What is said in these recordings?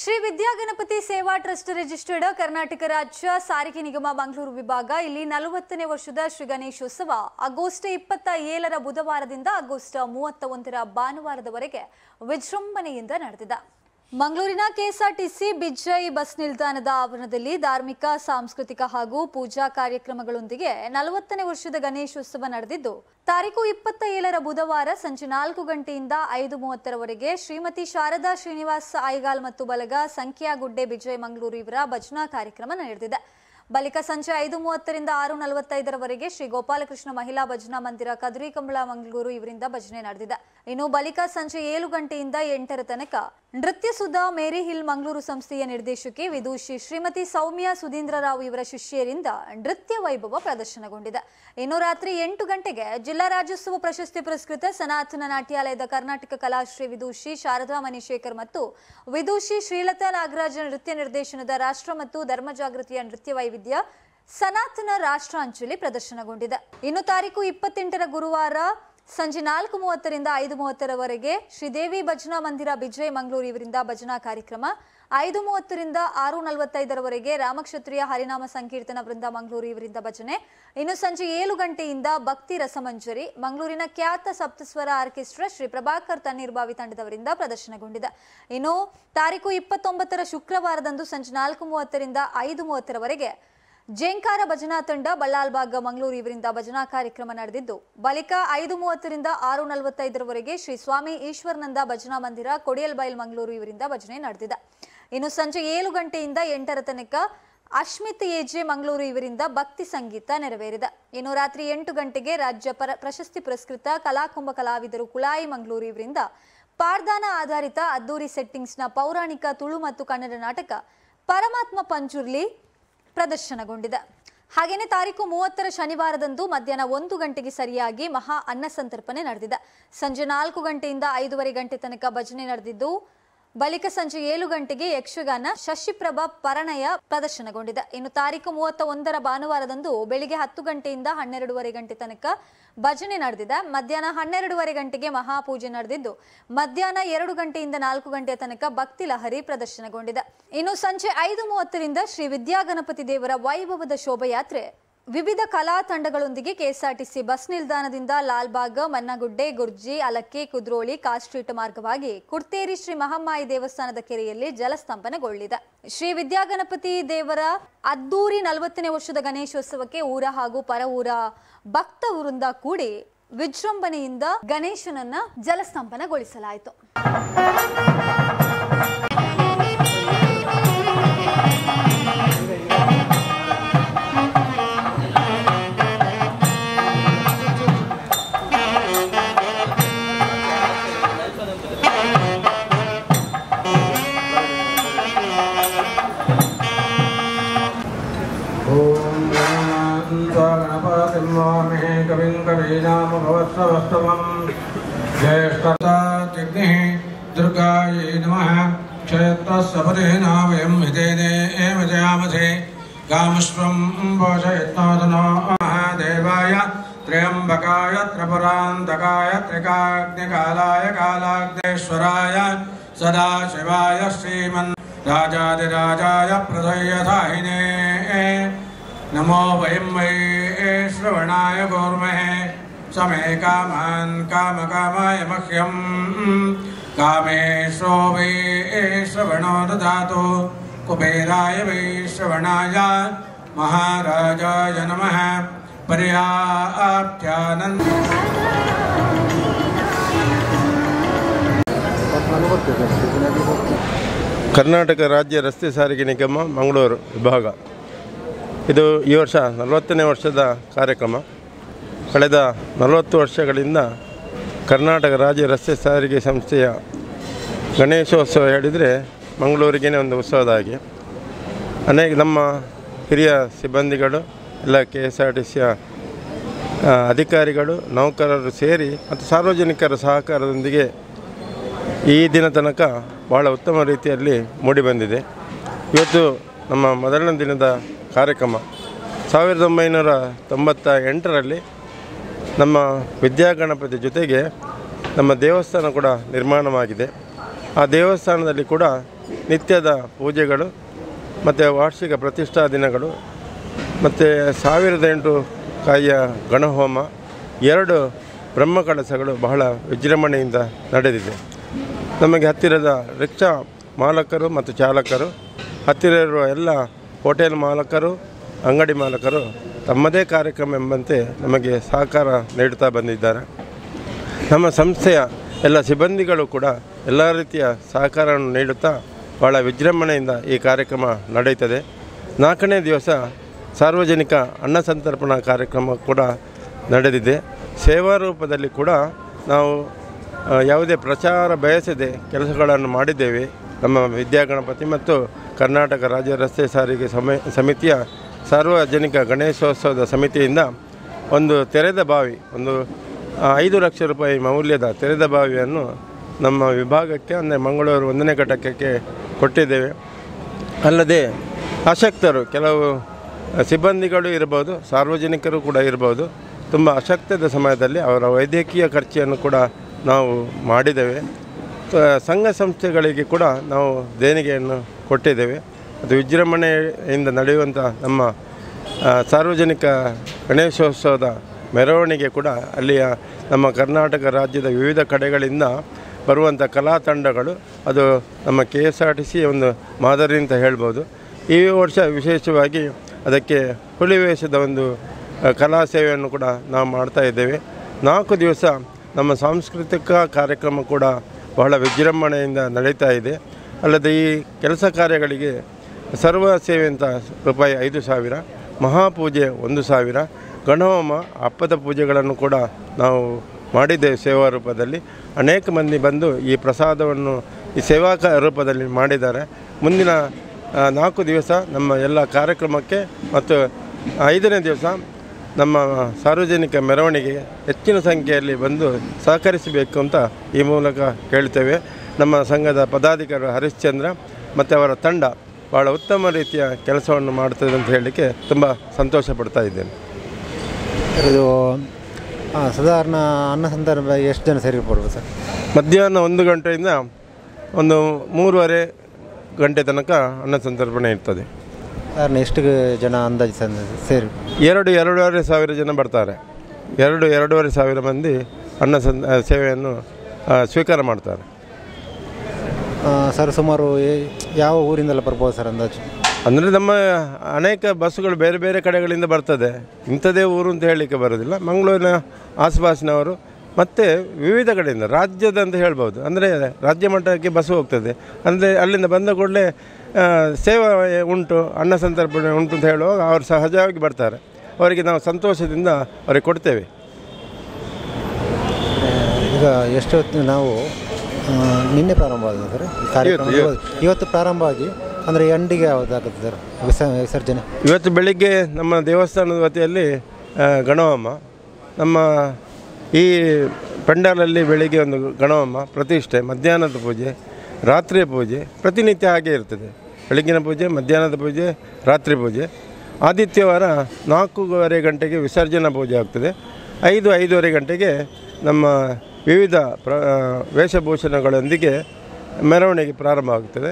ಶ್ರೀ ವಿದ್ಯಾಗಣಪತಿ ಸೇವಾ trust registered Karnataka ರಾಜ್ಯ ಸಾರಿಗೆ ನಿಗಮ ಮಂಗಳೂರು ವಿಭಾಗ ಇಲ್ಲಿ 40ನೇ ವರ್ಷದ ಶ್ರೀ ಗಣೇಶೋತ್ಸವ ಆಗಸ್ಟ್ 27ರ ಬುಧವಾರದಿಂದ ಆಗಸ್ಟ್ 31ರ ಭಾನುವಾರದವರೆಗೆ ವಿಜೃಂಭಣೆಯಿಂದ ನಡೆದಿದೆ. ಮಂಗಳೂರಿನ ಕೆಎಸ್ಆರ್ಟಿಸಿ ಬಿಜ್ಜೈ ಬಸ್ ನಿಲ್ದಾಣದ ಆವರಣದಲ್ಲಿ ಧಾರ್ಮಿಕ ಸಾಂಸ್ಕೃತಿಕ ಹಾಗೂ ಪೂಜಾ ಕಾರ್ಯಕ್ರಮಗಳೊಂದಿಗೆ 40ನೇ ವರ್ಷದ ಗಣೇಶೋತ್ಸವ ನಡೆದಿದ್ದು ತಾರೀಕು 27ರ ಬುಧವಾರ ಸಂಜೆ 4 ಗಂಟೆಯಿಂದ 5:30ರವರೆಗೆ ಶ್ರೀಮತಿ ಶಾರದಾ ಶ್ರೀನಿವಾಸ್ ಐಗಾಲ್ ಮತ್ತು ಬಲಗ ಸಂಖ್ಯಾಗುಡ್ಡೆ ಬಿಜ್ಜೈ ಮಂಗಳೂರು ಇವರ ಭಜನಾ ಕಾರ್ಯಕ್ರಮ ನಡೆದಿದೆ. ಬಳಿಕ ಸಂಜೆ 5:30ರಿಂದ 6:45ರವರೆಗೆ ಶ್ರೀ ಗೋಪಾಲಕೃಷ್ಣ ಮಹಿಳಾ ಭಜನಾ ಮಂದಿರ ಕದ್ರಿ ಕಂಬಳ ಮಂಗಳೂರು ಇವರಿಂದ ಭಜನೆ ನಡೆದಿದೆ. ಇನ್ನು ಬಳಿಕ ಸಂಜೆ 7 ಗಂಟೆಯಿಂದ 8ರ ತನಕ ನೃತ್ಯ ಸುಧಾ ಮೇರಿ ಹಿಲ್ ಮಂಗಳೂರು ಸಂಸ್ಥೆಯ ನಿರ್ದೇಶಕಿ ವಿದೂಷಿ ಶ್ರೀಮತಿ ಸೌಮ್ಯ ಸುಧೀಂದ್ರ ರಾವ್ ಇವರ ಶಿಷ್ಯರಿಂದ ನೃತ್ಯ ವೈಭವ ಪ್ರದರ್ಶನಗೊಂಡಿದೆ. ಇನ್ನು ರಾತ್ರಿ 8 ಗಂಟೆಗೆ ಜಿಲ್ಲಾ ರಾಜ್ಯೋತ್ಸವ ಪ್ರಶಸ್ತಿ ಪುರಸ್ಕೃತ ಸನಾತನ ನಾಟ್ಯಾಲಯದ ಕರ್ನಾಟಕ ಕಲಾಶ್ರೀ ವಿದೂಷಿ ಶಾರದಾ ಮಣಿಶೇಖರ್ ಮತ್ತು ವಿದೂಷಿ ಶ್ರೀಲತಾ ನಾಗರಾಜ ನೃತ್ಯ ನಿರ್ದೇಶನದ ರಾಷ್ಟ್ರ ಮತ್ತು ಧರ್ಮ ಜಾಗೃತಿಯ ನೃತ್ಯ ವೈವಿಧ್ಯ ಸನಾತನ ರಾಷ್ಟ್ರಾಂಜಲಿ ಪ್ರದರ್ಶನಗೊಂಡಿದೆ. ಇನ್ನು ತಾರೀಕು 28ರ ಗುರುವಾರ ಸಂಜೆ 4:30ರಿಂದ 5:30ರವರೆಗೆ ಶ್ರೀದೇವಿ ಭಜನಾ ಮಂದಿರ ಬಿಜ್ಜೈ ಮಂಗಳೂರು ಇವರಿಂದ ಭಜನಾ ಕಾರ್ಯಕ್ರಮ, 5:30ರಿಂದ 6:45ರವರೆಗೆ ರಾಮಕ್ಷತ್ರಿಯ ಹರಿನಾಮ ಸಂಕೀರ್ತನ ವೃಂದ ಮಂಗಳೂರು ಇವರಿಂದ ಭಜನೆ, ಇನ್ನು ಸಂಜೆ 7 ಗಂಟೆಯಿಂದ ಭಕ್ತಿ ರಸಮಂಜರಿ ಮಂಗಳೂರಿನ ಖ್ಯಾತ ಸಪ್ತಸ್ವರ ಆರ್ಕೆಸ್ಟ್ರಾ ಶ್ರೀ ಪ್ರಭಾಕರ್ ತಣ್ಣೀರ್ಬಾವಿ ತಂಡದವರಿಂದ ಪ್ರದರ್ಶನಗೊಂಡಿದೆ. ಇನ್ನು ತಾರೀಕು 29ರ ಶುಕ್ರವಾರದಂದು ಸಂಜೆ 4:30ರಿಂದ 5:30ರವರೆಗೆ ಜೇಂಕಾರ ಭಜನಾ ತಂಡ ಬಳ್ಳಾಲ್ಬಾಗ್ ಮಂಗಳೂರು ಇವರಿಂದ ಭಜನಾ ಕಾರ್ಯಕ್ರಮ ನಡೆದಿದ್ದು ಬಳಿಕ 5:30ರಿಂದ 6:45ರವರೆಗೆ ಶ್ರೀ ಸ್ವಾಮಿ ಈಶ್ವರನಂದ ಭಜನಾ ಮಂದಿರ ಕೊಡಿಯಲ್ಬೈಲ್ ಮಂಗಳೂರು ಇವರಿಂದ ಭಜನೆ ನಡೆದಿದೆ. ಇನ್ನು ಸಂಜೆ 7 ಗಂಟೆಯಿಂದ 8ರ ತನಕ ಅಶ್ಮಿತ್ ಎಜೆ ಮಂಗಳೂರು ಇವರಿಂದ ಭಕ್ತಿ ಸಂಗೀತ ನೆರವೇರಿದೆ. ಇನ್ನು ರಾತ್ರಿ 8 ಗಂಟೆಗೆ ರಾಜ್ಯ ಪ್ರಶಸ್ತಿ ಪುರಸ್ಕೃತ ಕಲಾಕುಂಭ ಕಲಾವಿದರು ಕುಳಾಯಿ ಮಂಗಳೂರು ಇವರಿಂದ ಪಾರ್ದಾನ ಆಧಾರಿತ ಅದ್ದೂರಿ ಸೆಟ್ಟಿಂಗ್ಸ್ನ ಪೌರಾಣಿಕ ತುಳು ಮತ್ತು ಕನ್ನಡ ನಾಟಕ ಪರಮಾತ್ಮ ಪಂಜುರ್ಲಿ ಪ್ರದರ್ಶನಗೊಂಡಿದೆ. ಹಾಗೇನೆ ತಾರೀಕು 30ರ ಶನಿವಾರದಂದು ಮಧ್ಯಾಹ್ನ 1 ಗಂಟೆಗೆ ಸರಿಯಾಗಿ ಮಹಾ ಅನ್ನ ಸಂತರ್ಪಣೆ ನಡೆದಿದೆ. ಸಂಜೆ 4 ಗಂಟೆಯಿಂದ 5:30 ಗಂಟೆ ತನಕ ಭಜನೆ ನಡೆದಿದ್ದು ಬಳಿಕ ಸಂಜೆ 7 ಗಂಟೆಗೆ ಯಕ್ಷಗಾನ ಶಶಿಪ್ರಭಾ ಪರಣಯ ಪ್ರದರ್ಶನಗೊಂಡಿದೆ. ಇನ್ನು ತಾರೀಕು 31ರ ಭಾನುವಾರದಂದು ಬೆಳಿಗ್ಗೆ 10 ಗಂಟೆಯಿಂದ 12:30 ಗಂಟೆ ತನಕ ಭಜನೆ ನಡೆದಿದೆ. ಮಧ್ಯಾಹ್ನ 12:30 ಗಂಟೆಗೆ ಮಹಾಪೂಜೆ ನಡೆದಿದ್ದು ಮಧ್ಯಾಹ್ನ 2 ಗಂಟೆಯಿಂದ 4 ಗಂಟೆಯ ತನಕ ಭಕ್ತಿ ಲಹರಿ ಪ್ರದರ್ಶನಗೊಂಡಿದೆ. ಇನ್ನು ಸಂಜೆ 5:30ರಿಂದ ಶ್ರೀ ವಿದ್ಯಾಗಣಪತಿ ದೇವರ ವೈಭವದ ಶೋಭಾಯಾತ್ರೆ ವಿವಿಧ ಕಲಾ ತಂಡಗಳೊಂದಿಗೆ ಕೆಎಸ್ಆರ್ಟಿಸಿ ಬಸ್ ನಿಲ್ದಾಣದಿಂದ ಲಾಲ್ಬಾಗ್, ಮನ್ನಗುಡ್ಡೆ, ಗುರ್ಜಿ, ಅಲಕ್ಕೆ, ಕುದ್ರೋಳಿ, ಕಾಸ್ಟ್ರೀಟ್ ಮಾರ್ಗವಾಗಿ ಕುರ್ತೇರಿ ಶ್ರೀ ಮಹಮ್ಮಾಯಿ ದೇವಸ್ಥಾನದ ಕೆರೆಯಲ್ಲಿ ಜಲಸ್ತಂಭನೆಗೊಳ್ಳಿದೆ. ಶ್ರೀ ವಿದ್ಯಾಗಣಪತಿ ದೇವರ ಅದ್ದೂರಿ 40ನೇ ವರ್ಷದ ಗಣೇಶೋತ್ಸವಕ್ಕೆ ಊರ ಹಾಗೂ ಪರ ಊರ ಭಕ್ತ ವೃಂದ ಕೂಡಿ ವಿಜೃಂಭಣೆಯಿಂದ ಗಣೇಶನನ್ನ ಜಲಸ್ತಂಭನೆಗೊಳಿಸಲಾಯಿತು. कविं कवीनाम भवत्सवस्तवं ज्येष्ठता जग्निः दुर्गायै नमः क्षेत्रस्सपदेना वयं हितेने एव जयामसे गामश्वं भोषयत्नोदनो महादेवाय त्र्यम्बकाय त्रिपुरान्तकाय त्रिकाग्निकालाय कालाग्नेश्वराय सदाशिवाय श्रीमन् राजाधिराजाय प्रथयथाहिने नमो वयं वै श्रवणाय गौर्महे समे कामान् कामकामाय मह्यं कामेशो वै श्रवणो ददातु कुबेराय वै श्रवणाय महाराजाय नमः पर्याप्त्यानन्द ಕರ್ನಾಟಕ ರಾಜ್ಯ ರಸ್ತೆ ಸಾರಿಗೆ ನಿಗಮ ಮಂಗಳೂರು ವಿಭಾಗ ಇದು ಈ ವರ್ಷ 40ನೇ ವರ್ಷದ ಕಾರ್ಯಕ್ರಮ. ಕಳೆದ 40 ವರ್ಷಗಳಿಂದ ಕರ್ನಾಟಕ ರಾಜ್ಯ ರಸ್ತೆ ಸಾರಿಗೆ ಸಂಸ್ಥೆಯ ಗಣೇಶೋತ್ಸವ ಹೇಳಿದರೆ ಮಂಗಳೂರಿಗೇ ಒಂದು ಉತ್ಸವದ ಹಾಗೆ. ಅನೇಕ ನಮ್ಮ ಹಿರಿಯ ಸಿಬ್ಬಂದಿಗಳು ಎಲ್ಲ KSRTCಯ ಅಧಿಕಾರಿಗಳು ನೌಕರರು ಸೇರಿ ಮತ್ತು ಸಾರ್ವಜನಿಕರ ಸಹಕಾರದೊಂದಿಗೆ ಈ ದಿನ ತನಕ ಬಹಳ ಉತ್ತಮ ರೀತಿಯಲ್ಲಿ ಮೂಡಿಬಂದಿದೆ. ಇವತ್ತು ನಮ್ಮ ಮೊದಲನೇ ದಿನದ ಕಾರ್ಯಕ್ರಮ 1998ರಲ್ಲಿ ನಮ್ಮ ವಿದ್ಯಾಗಣಪತಿ ಜೊತೆಗೆ ನಮ್ಮ ದೇವಸ್ಥಾನ ಕೂಡ ನಿರ್ಮಾಣವಾಗಿದೆ. ಆ ದೇವಸ್ಥಾನದಲ್ಲಿ ಕೂಡ ನಿತ್ಯದ ಪೂಜೆಗಳು ಮತ್ತು ವಾರ್ಷಿಕ ಪ್ರತಿಷ್ಠಾ ದಿನಗಳು ಮತ್ತು 1008 ಕಾಯಿಯ ಗಣಹೋಮ, 2 ಬ್ರಹ್ಮಕಳಸಗಳು ಬಹಳ ವಿಜೃಂಭಣೆಯಿಂದ ನಡೆದಿದೆ. ನಮಗೆ ಹತ್ತಿರದ ರಿಕ್ಷಾ ಮಾಲಕರು ಮತ್ತು ಚಾಲಕರು, ಹತ್ತಿರ ಇರುವ ಎಲ್ಲ ಹೋಟೆಲ್ ಮಾಲಕರು, ಅಂಗಡಿ ಮಾಲಕರು ತಮ್ಮದೇ ಕಾರ್ಯಕ್ರಮ ಎಂಬಂತೆ ನಮಗೆ ಸಹಕಾರ ನೀಡುತ್ತಾ ಬಂದಿದ್ದಾರೆ. ನಮ್ಮ ಸಂಸ್ಥೆಯ ಎಲ್ಲ ಸಿಬ್ಬಂದಿಗಳು ಕೂಡ ಎಲ್ಲ ರೀತಿಯ ಸಹಕಾರವನ್ನು ನೀಡುತ್ತಾ ಭಾಳ ವಿಜೃಂಭಣೆಯಿಂದ ಈ ಕಾರ್ಯಕ್ರಮ ನಡೆಯುತ್ತದೆ. 4ನೇ ದಿವಸ ಸಾರ್ವಜನಿಕ ಅನ್ನ ಸಂತರ್ಪಣಾ ಕಾರ್ಯಕ್ರಮ ಕೂಡ ನಡೆದಿದೆ. ಸೇವಾ ರೂಪದಲ್ಲಿ ಕೂಡ ನಾವು ಯಾವುದೇ ಪ್ರಚಾರ ಬಯಸದೆ ಕೆಲಸಗಳನ್ನು ಮಾಡಿದ್ದೇವೆ. ನಮ್ಮ ವಿದ್ಯಾಗಣಪತಿ ಮತ್ತು ಕರ್ನಾಟಕ ರಾಜ್ಯ ರಸ್ತೆ ಸಾರಿಗೆ ಸಮಿತಿಯ ಸಾರ್ವಜನಿಕ ಗಣೇಶೋತ್ಸವದ ಸಮಿತಿಯಿಂದ ಒಂದು ತೆರೆದ ಬಾವಿ, ಒಂದು 5 ಲಕ್ಷ ರೂಪಾಯಿ ಮೌಲ್ಯದ ತೆರೆದ ಬಾವಿಯನ್ನು ನಮ್ಮ ವಿಭಾಗಕ್ಕೆ ಅಂದರೆ ಮಂಗಳೂರು 1ನೇ ಘಟಕಕ್ಕೆ ಕೊಟ್ಟಿದ್ದೇವೆ. ಅಲ್ಲದೆ ಅಶಕ್ತರು, ಕೆಲವು ಸಿಬ್ಬಂದಿಗಳು ಇರ್ಬೋದು, ಸಾರ್ವಜನಿಕರು ಕೂಡ ಇರ್ಬೋದು, ತುಂಬ ಅಶಕ್ತದ ಸಮಯದಲ್ಲಿ ಅವರ ವೈದ್ಯಕೀಯ ಖರ್ಚನ್ನು ಕೂಡ ನಾವು ಮಾಡಿದ್ದೇವೆ. ಸಂಘ ಸಂಸ್ಥೆಗಳಿಗೆ ಕೂಡ ನಾವು ದೇಣಿಗೆಯನ್ನು ಕೊಟ್ಟಿದ್ದೇವೆ. ಅದು ವಿಜೃಂಭಣೆಯಿಂದ ನಡೆಯುವಂಥ ನಮ್ಮ ಸಾರ್ವಜನಿಕ ಗಣೇಶೋತ್ಸವದ ಮೆರವಣಿಗೆ ಕೂಡ ಅಲ್ಲಿಯ ನಮ್ಮ ಕರ್ನಾಟಕ ರಾಜ್ಯದ ವಿವಿಧ ಕಡೆಗಳಿಂದ ಬರುವಂಥ ಕಲಾ ತಂಡಗಳು, ಅದು ನಮ್ಮ KSRTC ಒಂದು ಮಾದರಿ ಅಂತ ಹೇಳ್ಬೋದು. ಈ ವರ್ಷ ವಿಶೇಷವಾಗಿ ಅದಕ್ಕೆ ಹುಲಿವೇಷದ ಒಂದು ಕಲಾ ಸೇವೆಯನ್ನು ಕೂಡ ನಾವು ಮಾಡ್ತಾ ಇದ್ದೇವೆ. 4 ದಿವಸ ನಮ್ಮ ಸಾಂಸ್ಕೃತಿಕ ಕಾರ್ಯಕ್ರಮ ಕೂಡ ಬಹಳ ವಿಜೃಂಭಣೆಯಿಂದ ನಡೀತಾ ಇದೆ. ಅಲ್ಲದೆ ಈ ಕೆಲಸ ಕಾರ್ಯಗಳಿಗೆ ಸರ್ವ ಸೇವೆ ಅಂತ ರೂಪಾಯಿ 5,000, ಮಹಾಪೂಜೆ 1,000, ಗಣಹೋಮ, ಹಬ್ಬದ ಪೂಜೆಗಳನ್ನು ಕೂಡ ನಾವು ಮಾಡಿದ್ದೇವೆ ಸೇವಾ ರೂಪದಲ್ಲಿ. ಅನೇಕ ಮಂದಿ ಬಂದು ಈ ಪ್ರಸಾದವನ್ನು ಈ ಸೇವಾ ರೂಪದಲ್ಲಿ ಮಾಡಿದ್ದಾರೆ. ಮುಂದಿನ 4 ದಿವಸ ನಮ್ಮ ಎಲ್ಲ ಕಾರ್ಯಕ್ರಮಕ್ಕೆ ಮತ್ತು 5ನೇ ದಿವಸ ನಮ್ಮ ಸಾರ್ವಜನಿಕ ಮೆರವಣಿಗೆಗೆ ಹೆಚ್ಚಿನ ಸಂಖ್ಯೆಯಲ್ಲಿ ಬಂದು ಸಹಕರಿಸಬೇಕು ಅಂತ ಈ ಮೂಲಕ ಕೇಳ್ತೇವೆ. ನಮ್ಮ ಸಂಘದ ಪದಾಧಿಕಾರಿ ಹರಿಶ್ಚಂದ್ರ ಮತ್ತು ಅವರ ತಂಡ ಭಾಳ ಉತ್ತಮ ರೀತಿಯ ಕೆಲಸವನ್ನು ಮಾಡ್ತದೆ ಅಂತ ಹೇಳಲಿಕ್ಕೆ ತುಂಬ ಸಂತೋಷ ಪಡ್ತಾ ಇದ್ದೇನೆ. ಇದು ಸಾಧಾರಣ ಅನ್ನ ಸಂದರ್ಭ ಎಷ್ಟು ಜನ ಸೇರಿರ್ಬೋದು ಸರ್? ಮಧ್ಯಾಹ್ನ 1 ಗಂಟೆಯಿಂದ ಒಂದು 3:30 ಗಂಟೆ ತನಕ ಅನ್ನ ಸಂತರ್ಪಣೆ ಇರ್ತದೆ. ಸಾಧಾರಣ ಎಷ್ಟು ಜನ ಅಂದಾಜು ಸೇರಿ? 2-2.5 ಸಾವಿರ ಜನ ಬರ್ತಾರೆ. 2-2.5 ಸಾವಿರ ಮಂದಿ ಅನ್ನ ಸೇವೆಯನ್ನು ಸ್ವೀಕಾರ ಮಾಡ್ತಾರೆ. ಸರ್, ಸುಮಾರು ಯಾವ ಊರಿಂದೆಲ್ಲ ಬರ್ಬೋದು ಸರ್ ಅಂದಾಜು? ಅಂದರೆ ನಮ್ಮ ಅನೇಕ ಬಸ್ಸುಗಳು ಬೇರೆ ಬೇರೆ ಕಡೆಗಳಿಂದ ಬರ್ತದೆ. ಇಂಥದೇ ಊರು ಅಂತ ಹೇಳಲಿಕ್ಕೆ ಬರೋದಿಲ್ಲ. ಮಂಗಳೂರಿನ ಆಸುಪಾಸಿನವರು ಮತ್ತು ವಿವಿಧ ಕಡೆಯಿಂದ, ರಾಜ್ಯದ ಅಂತ ಹೇಳ್ಬೋದು. ಅಂದರೆ ರಾಜ್ಯ ಮಟ್ಟಕ್ಕೆ ಬಸ್ಸು ಹೋಗ್ತದೆ. ಅಂದರೆ ಅಲ್ಲಿಂದ ಬಂದ ಕೂಡಲೇ ಸೇವೆ ಉಂಟು, ಅನ್ನ ಸಂತರ್ಪಣೆ ಉಂಟು ಅಂತ ಹೇಳುವಾಗ ಅವರು ಸಹಜವಾಗಿ ಬರ್ತಾರೆ. ಅವರಿಗೆ ನಾವು ಸಂತೋಷದಿಂದ ಅವರಿಗೆ ಕೊಡ್ತೇವೆ. ಈಗ ಎಷ್ಟು ಹೊತ್ತು ನಾವು ನಿನ್ನೆ ಪ್ರಾರಂಭ ಆಗಿದೆ ಸರ್ ಕಾರ್ಯಕ್ರಮ? ಇವತ್ತು ಪ್ರಾರಂಭ ಆಗಿ ಅಂದರೆ ಎಂಡಿಗೆ ಯಾವುದಾಗುತ್ತೆ ಸರ್ ವಿಸರ್ಜನೆ? ಇವತ್ತು ಬೆಳಿಗ್ಗೆ ನಮ್ಮ ದೇವಸ್ಥಾನದ ವತಿಯಲ್ಲಿ ಗಣಹೋಮ, ನಮ್ಮ ಈ ಪೆಂಡಾಲಲ್ಲಿ ಬೆಳಿಗ್ಗೆ ಒಂದು ಗಣಹೋಮ, ಪ್ರತಿಷ್ಠೆ, ಮಧ್ಯಾಹ್ನದ ಪೂಜೆ, ರಾತ್ರಿಯ ಪೂಜೆ ಪ್ರತಿನಿತ್ಯ ಹಾಗೆ ಇರ್ತದೆ. ಬೆಳಗ್ಗಿನ ಪೂಜೆ, ಮಧ್ಯಾಹ್ನದ ಪೂಜೆ, ರಾತ್ರಿ ಪೂಜೆ. ಆದಿತ್ಯವಾರ 4:15 ಗಂಟೆಗೆ ವಿಸರ್ಜನಾ ಪೂಜೆ ಆಗ್ತದೆ. 5-5:30 ಗಂಟೆಗೆ ನಮ್ಮ ವಿವಿಧ ವೇಷಭೂಷಣಗಳೊಂದಿಗೆ ಮೆರವಣಿಗೆ ಪ್ರಾರಂಭ ಆಗ್ತದೆ.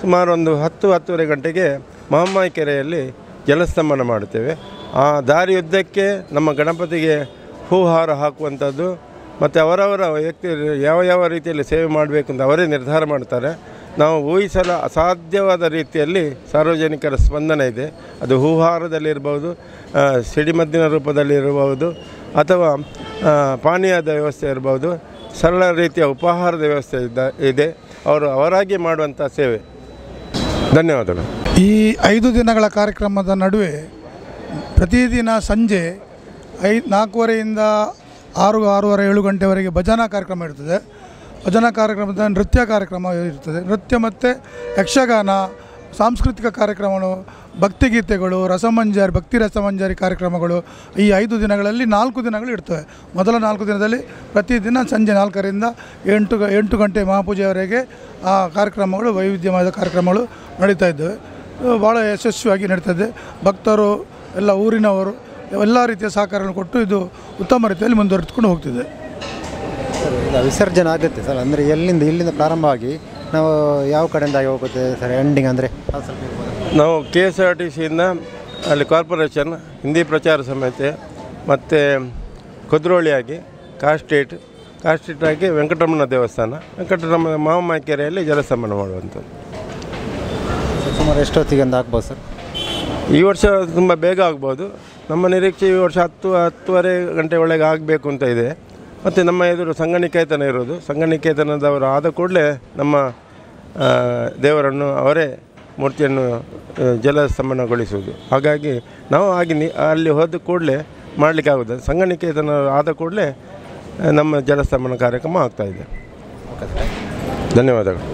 ಸುಮಾರು ಒಂದು 10-10:30 ಗಂಟೆಗೆ ಮಹಮ್ಮಾಯಿ ಕೆರೆಯಲ್ಲಿ ಜಲಸ್ತಂಭನ ಮಾಡುತ್ತೇವೆ. ಆ ದಾರಿಯುದ್ದಕ್ಕೆ ನಮ್ಮ ಗಣಪತಿಗೆ ಹೂಹಾರ ಹಾಕುವಂಥದ್ದು ಮತ್ತು ಅವರವರ ವ್ಯಕ್ತಿ ಯಾವ ರೀತಿಯಲ್ಲಿ ಸೇವೆ ಮಾಡಬೇಕು ಅಂತ ಅವರೇ ನಿರ್ಧಾರ ಮಾಡ್ತಾರೆ. ನಾವು ಊಹಿಸಲು ಅಸಾಧ್ಯವಾದ ರೀತಿಯಲ್ಲಿ ಸಾರ್ವಜನಿಕರ ಸ್ಪಂದನೆ ಇದೆ. ಅದು ಹೂಹಾರದಲ್ಲಿರ್ಬೋದು, ಸಿಡಿಮದ್ದಿನ ರೂಪದಲ್ಲಿರಬಹುದು, ಅಥವಾ ಪಾನೀಯದ ವ್ಯವಸ್ಥೆ ಇರ್ಬೋದು, ಸರಳ ರೀತಿಯ ಉಪಹಾರದ ವ್ಯವಸ್ಥೆ ಇದೆ. ಅವರು ಅವರಾಗಿ ಮಾಡುವಂಥ ಸೇವೆ. ಧನ್ಯವಾದಗಳು. ಈ 5 ದಿನಗಳ ಕಾರ್ಯಕ್ರಮದ ನಡುವೆ ಪ್ರತಿದಿನ ಸಂಜೆ 4:30ಯಿಂದ 6-6:30-7 ಗಂಟೆವರೆಗೆ ಭಜನಾ ಕಾರ್ಯಕ್ರಮ ಇರ್ತದೆ. ಭಜನಾ ಕಾರ್ಯಕ್ರಮದ ನೃತ್ಯ ಕಾರ್ಯಕ್ರಮ ಇರ್ತದೆ. ನೃತ್ಯ ಮತ್ತು ಯಕ್ಷಗಾನ, ಸಾಂಸ್ಕೃತಿಕ ಕಾರ್ಯಕ್ರಮಗಳು, ಭಕ್ತಿಗೀತೆಗಳು, ರಸಮಂಜರಿ, ಭಕ್ತಿ ರಸಮಂಜರಿ ಕಾರ್ಯಕ್ರಮಗಳು ಈ 5 ದಿನಗಳಲ್ಲಿ 4 ದಿನಗಳು ಇರ್ತವೆ. ಮೊದಲ 4 ದಿನದಲ್ಲಿ ಪ್ರತಿದಿನ ಸಂಜೆ 4ರಿಂದ 8 ಗಂಟೆ ಮಹಾಪೂಜೆಯವರೆಗೆ ಆ ಕಾರ್ಯಕ್ರಮಗಳು, ವೈವಿಧ್ಯಮಯದ ಕಾರ್ಯಕ್ರಮಗಳು ನಡೀತಾ ಇದ್ದಾವೆ. ಭಾಳ ಯಶಸ್ವಿಯಾಗಿ ನಡೀತದೆ. ಭಕ್ತರು, ಎಲ್ಲ ಊರಿನವರು ಎಲ್ಲ ರೀತಿಯ ಸಹಕಾರವನ್ನು ಕೊಟ್ಟು ಇದು ಉತ್ತಮ ರೀತಿಯಲ್ಲಿ ಮುಂದುವರೆದುಕೊಂಡು ಹೋಗ್ತಿದೆ. ವಿಸರ್ಜನೆ ಆಗುತ್ತೆ ಸರ್? ಅಂದರೆ ಇಲ್ಲಿಂದ ಪ್ರಾರಂಭ ಆಗಿ ನಾವು ಯಾವ ಕಡೆಯಿಂದ ಹೋಗುತ್ತೆ ಸರ್ ಎಂಡಿಂಗ್ ಅಂದರೆ ನಾವು KSRTCಯಿಂದ ಅಲ್ಲಿ ಕಾರ್ಪೊರೇಷನ್ ಹಿಂದಿ ಪ್ರಚಾರ ಸಮಿತಿ ಮತ್ತು ಕುದ್ರೋಳಿಯಾಗಿ ಕಾಸ್ಟ್ರೀಟಾಗಿ ವೆಂಕಟರಮಣ ದೇವಸ್ಥಾನ ವೆಂಕಟರಮಣ ಮಹಾಮಾಕೆರೆಯಲ್ಲಿ ಜಲಸ್ತಂಭನ ಮಾಡುವಂಥದ್ದು. ಸುಮಾರು ಎಷ್ಟೊತ್ತಿಗೆ ಅಂತ ಆಗ್ಬೋದು ಸರ್? ಈ ವರ್ಷ ತುಂಬ ಬೇಗ ಆಗ್ಬೋದು. ನಮ್ಮ ನಿರೀಕ್ಷೆ ಈ ವರ್ಷ 10-10:30 ಗಂಟೆ ಒಳಗೆ ಆಗಬೇಕು ಅಂತ ಇದೆ. ಮತ್ತು ನಮ್ಮ ಎದುರು ಸಂಘನಿಕೇತನ ಇರೋದು, ಸಂಘನಿಕೇತನದವರು ಆದ ಕೂಡಲೇ ನಮ್ಮ ದೇವರನ್ನು ಅವರೇ ಮೂರ್ತಿಯನ್ನು ಜಲಸ್ತಂಭನಗೊಳಿಸುವುದು. ಹಾಗಾಗಿ ನಾವು ಅಲ್ಲಿ ಹೋದ ಕೂಡಲೇ ಮಾಡಲಿಕ್ಕೆ ಆಗೋದು. ಸಂಘನಿಕೇತನ ಆದ ಕೂಡಲೇ ನಮ್ಮ ಜಲಸ್ತಂಭನ ಕಾರ್ಯಕ್ರಮ ಆಗ್ತಾಯಿದೆ. ಧನ್ಯವಾದಗಳು.